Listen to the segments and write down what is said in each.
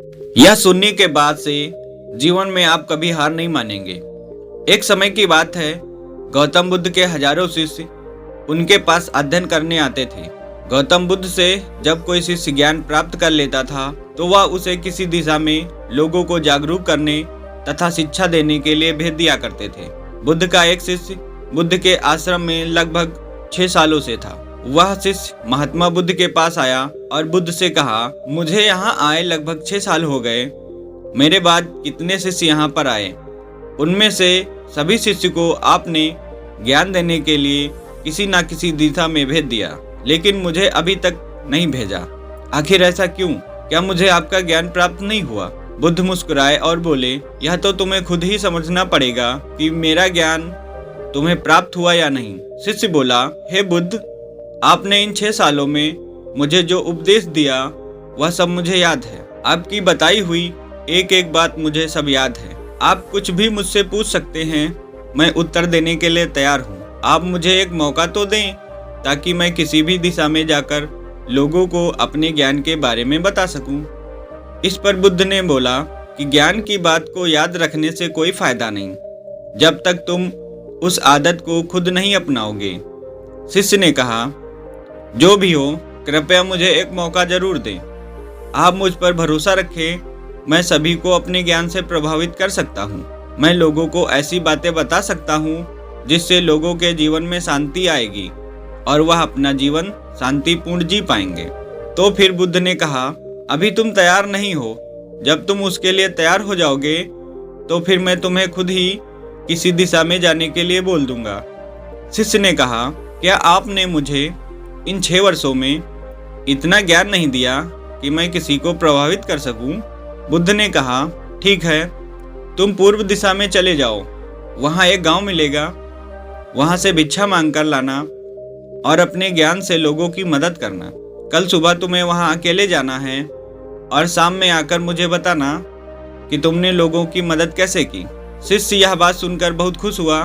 यह सुनने के बाद से जीवन में आप कभी हार नहीं मानेंगे। एक समय की बात है, गौतम बुद्ध के हजारों शिष्य उनके पास अध्ययन करने आते थे। गौतम बुद्ध से जब कोई शिष्य ज्ञान प्राप्त कर लेता था तो वह उसे किसी दिशा में लोगों को जागरूक करने तथा शिक्षा देने के लिए भेज दिया करते थे। बुद्ध का एक शिष्य बुद्ध के आश्रम में लगभग 6 सालों से था। वह शिष्य महात्मा बुद्ध के पास आया और बुद्ध से कहा, मुझे यहाँ आए लगभग 6 साल हो गए। मेरे बाद कितने शिष्य यहाँ पर आए, उनमें से सभी शिष्य को आपने ज्ञान देने के लिए किसी न किसी दिशा में भेज दिया, लेकिन मुझे अभी तक नहीं भेजा। आखिर ऐसा क्यों? क्या मुझे आपका ज्ञान प्राप्त नहीं हुआ? बुद्ध मुस्कुराए और बोले, यह तो तुम्हें खुद ही समझना पड़ेगा कि मेरा ज्ञान तुम्हें प्राप्त हुआ या नहीं। शिष्य बोला, हे बुद्ध, आपने इन 6 सालों में मुझे जो उपदेश दिया वह सब मुझे याद है। आपकी बताई हुई एक एक बात मुझे सब याद है। आप कुछ भी मुझसे पूछ सकते हैं, मैं उत्तर देने के लिए तैयार हूँ। आप मुझे एक मौका तो दें ताकि मैं किसी भी दिशा में जाकर लोगों को अपने ज्ञान के बारे में बता सकूं। इस पर बुद्ध ने बोला कि ज्ञान की बात को याद रखने से कोई फायदा नहीं जब तक तुम उस आदत को खुद नहीं अपनाओगे। शिष्य ने कहा, जो भी हो, कृपया मुझे एक मौका जरूर दें। आप मुझ पर भरोसा रखें, मैं सभी को अपने ज्ञान से प्रभावित कर सकता हूँ। मैं लोगों को ऐसी बातें बता सकता हूँ जिससे लोगों के जीवन में शांति आएगी और वह अपना जीवन शांतिपूर्ण जी पाएंगे। तो फिर बुद्ध ने कहा, अभी तुम तैयार नहीं हो। जब तुम उसके लिए तैयार हो जाओगे तो फिर मैं तुम्हें खुद ही किसी दिशा में जाने के लिए बोल दूंगा। शिष्य ने कहा, क्या आपने मुझे इन 6 वर्षों में इतना ज्ञान नहीं दिया कि मैं किसी को प्रभावित कर सकूं? बुद्ध ने कहा, ठीक है, तुम पूर्व दिशा में चले जाओ। वहाँ एक गांव मिलेगा, वहाँ से भिक्षा मांग कर लाना और अपने ज्ञान से लोगों की मदद करना। कल सुबह तुम्हें वहाँ अकेले जाना है और शाम में आकर मुझे बताना कि तुमने लोगों की मदद कैसे की। शिष्य यह बात सुनकर बहुत खुश हुआ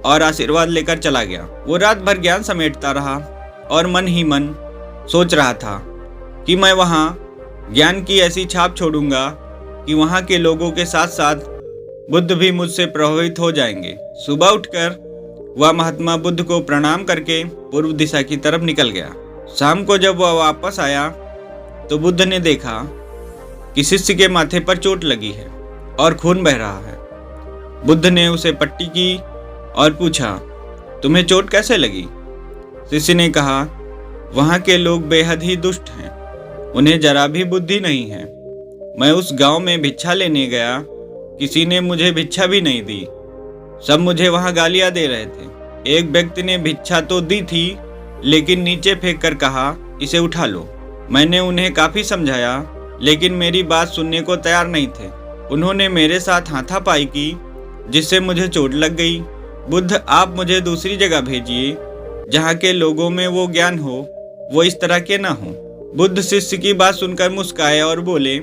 और आशीर्वाद लेकर चला गया। वो रात भर ज्ञान समेटता रहा और मन ही मन सोच रहा था कि मैं वहाँ ज्ञान की ऐसी छाप छोड़ूंगा कि वहाँ के लोगों के साथ साथ बुद्ध भी मुझसे प्रभावित हो जाएंगे। सुबह उठकर वह महात्मा बुद्ध को प्रणाम करके पूर्व दिशा की तरफ निकल गया। शाम को जब वह वापस आया तो बुद्ध ने देखा कि शिष्य के माथे पर चोट लगी है और खून बह रहा है। बुद्ध ने उसे पट्टी की और पूछा, तुम्हें चोट कैसे लगी? शिष्य ने कहा, वहाँ के लोग बेहद ही दुष्ट हैं, उन्हें जरा भी बुद्धि नहीं है। मैं उस गांव में भिक्षा लेने गया, किसी ने मुझे भिक्षा भी नहीं दी, सब मुझे वहाँ गालियाँ दे रहे थे। एक व्यक्ति ने भिक्षा तो दी थी लेकिन नीचे फेंक कर कहा, इसे उठा लो। मैंने उन्हें काफ़ी समझाया लेकिन मेरी बात सुनने को तैयार नहीं थे। उन्होंने मेरे साथ हाथापाई की जिससे मुझे चोट लग गई। बुद्ध, आप मुझे दूसरी जगह भेजिए जहाँ के लोगों में वो ज्ञान हो, वो इस तरह के ना हो। बुद्ध शिष्य की बात सुनकर मुस्काए और बोले,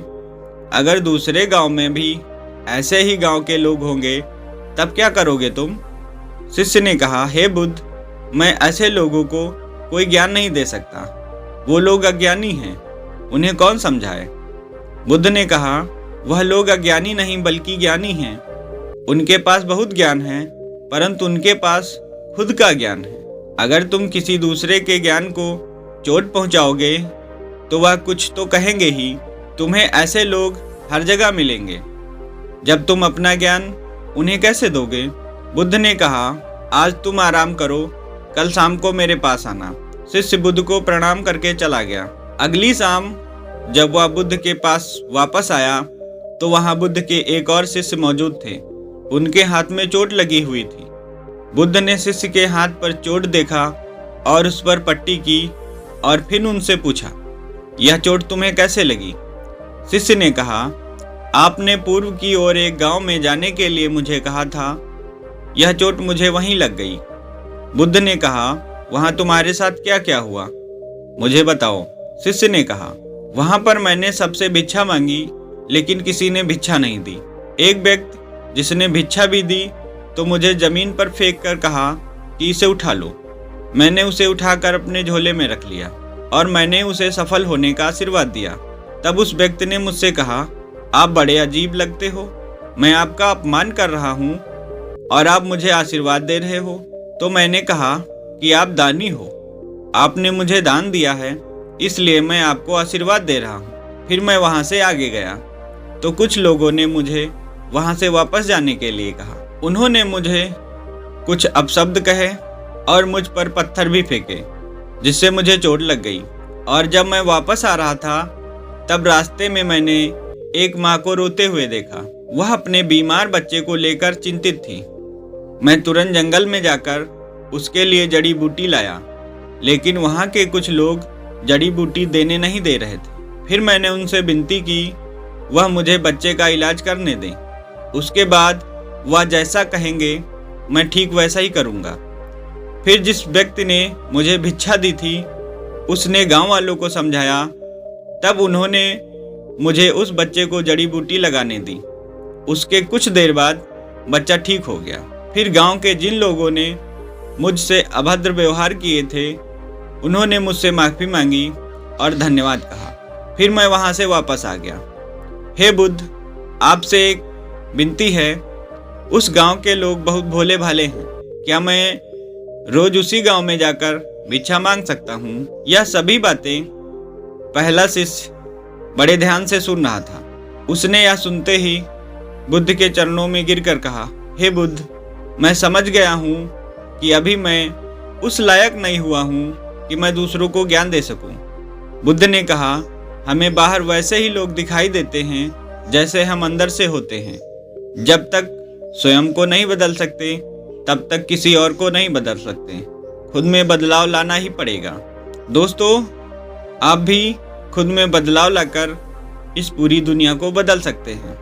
अगर दूसरे गांव में भी ऐसे ही गांव के लोग होंगे तब क्या करोगे तुम? शिष्य ने कहा, हे बुद्ध, मैं ऐसे लोगों को कोई ज्ञान नहीं दे सकता। वो लोग अज्ञानी हैं, उन्हें कौन समझाए? बुद्ध ने कहा, वह लोग अज्ञानी नहीं बल्कि ज्ञानी हैं। उनके पास बहुत ज्ञान है परंतु उनके पास खुद का ज्ञान है। अगर तुम किसी दूसरे के ज्ञान को चोट पहुंचाओगे तो वह कुछ तो कहेंगे ही। तुम्हें ऐसे लोग हर जगह मिलेंगे। जब तुम अपना ज्ञान उन्हें कैसे दोगे? बुद्ध ने कहा, आज तुम आराम करो, कल शाम को मेरे पास आना। शिष्य बुद्ध को प्रणाम करके चला गया। अगली शाम जब वह बुद्ध के पास वापस आया तो वहाँ बुद्ध के एक और शिष्य मौजूद थे। उनके हाथ में चोट लगी हुई थी। बुद्ध ने शिष्य के हाथ पर चोट देखा और उस पर पट्टी की और फिर उनसे पूछा, यह चोट तुम्हें कैसे लगी? शिष्य ने कहा, आपने पूर्व की ओर एक गांव में जाने के लिए मुझे कहा था, यह चोट मुझे वहीं लग गई। बुद्ध ने कहा, वहां तुम्हारे साथ क्या क्या हुआ, मुझे बताओ। शिष्य ने कहा, वहां पर मैंने सबसे भिक्षा मांगी लेकिन किसी ने भिक्षा नहीं दी। एक व्यक्ति जिसने भिक्षा भी दी तो मुझे जमीन पर फेंक कर कहा कि इसे उठा लो। मैंने उसे उठाकर अपने झोले में रख लिया और मैंने उसे सफल होने का आशीर्वाद दिया। तब उस व्यक्ति ने मुझसे कहा, आप बड़े अजीब लगते हो, मैं आपका अपमान कर रहा हूँ और आप मुझे आशीर्वाद दे रहे हो। तो मैंने कहा कि आप दानी हो, आपने मुझे दान दिया है, इसलिए मैं आपको आशीर्वाद दे रहा हूँ। फिर मैं वहाँ से आगे गया तो कुछ लोगों ने मुझे वहाँ से वापस जाने के लिए कहा। उन्होंने मुझे कुछ अपशब्द कहे और मुझ पर पत्थर भी फेंके, जिससे मुझे चोट लग गई। और जब मैं वापस आ रहा था तब रास्ते में मैंने एक माँ को रोते हुए देखा। वह अपने बीमार बच्चे को लेकर चिंतित थी। मैं तुरंत जंगल में जाकर उसके लिए जड़ी बूटी लाया, लेकिन वहाँ के कुछ लोग जड़ी बूटी देने नहीं दे रहे थे। फिर मैंने उनसे विनती की वह मुझे बच्चे का इलाज करने दें। उसके बाद वह जैसा कहेंगे मैं ठीक वैसा ही करूँगा। फिर जिस व्यक्ति ने मुझे भिक्षा दी थी उसने गांव वालों को समझाया, तब उन्होंने मुझे उस बच्चे को जड़ी बूटी लगाने दी। उसके कुछ देर बाद बच्चा ठीक हो गया। फिर गांव के जिन लोगों ने मुझसे अभद्र व्यवहार किए थे उन्होंने मुझसे माफ़ी मांगी और धन्यवाद कहा। फिर मैं वहां से वापस आ गया। हे बुद्ध, आपसे एक विनती है, उस गांव के लोग बहुत भोले भाले हैं, क्या मैं रोज उसी गांव में जाकर भिक्षा मांग सकता हूँ? यह सभी बातें पहला शिष्य बड़े ध्यान से सुन रहा था। उसने यह सुनते ही बुद्ध के चरणों में गिरकर कहा, हे बुद्ध, मैं समझ गया हूँ कि अभी मैं उस लायक नहीं हुआ हूँ कि मैं दूसरों को ज्ञान दे सकूं। बुद्ध ने कहा, हमें बाहर वैसे ही लोग दिखाई देते हैं जैसे हम अंदर से होते हैं। जब तक स्वयं को नहीं बदल सकते तब तक किसी और को नहीं बदल सकते। खुद में बदलाव लाना ही पड़ेगा। दोस्तों, आप भी खुद में बदलाव लाकर इस पूरी दुनिया को बदल सकते हैं।